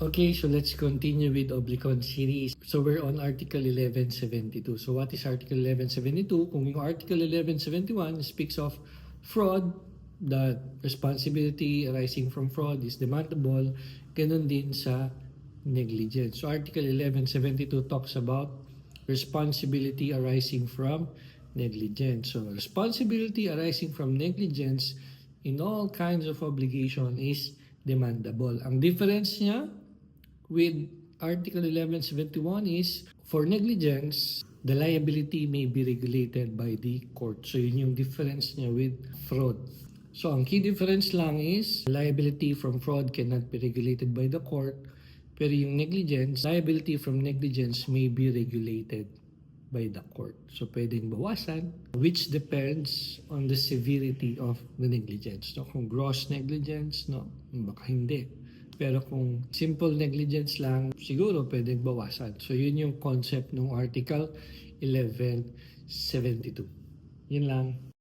Okay, so let's continue with Oblicon series. So we're on Article 1172. So what is Article 1172? Kung yung Article 1171 speaks of fraud, that responsibility arising from fraud is demandable, ganun din sa negligence. So Article 1172 talks about responsibility arising from negligence. So responsibility arising from negligence in all kinds of obligation is demandable. Ang difference niya with Article 1171 is for negligence, the liability may be regulated by the court. So yun yung difference niya with fraud. So ang key difference lang is liability from fraud cannot be regulated by the court, pero yung negligence, liability from negligence may be regulated by the court. So pwedeng bawasan, which depends on the severity of the negligence. So kung gross negligence, no, baka hindi. Pero kung simple negligence lang, siguro pwedeng bawasan. So yun yung concept ng Article 1172. Yun lang.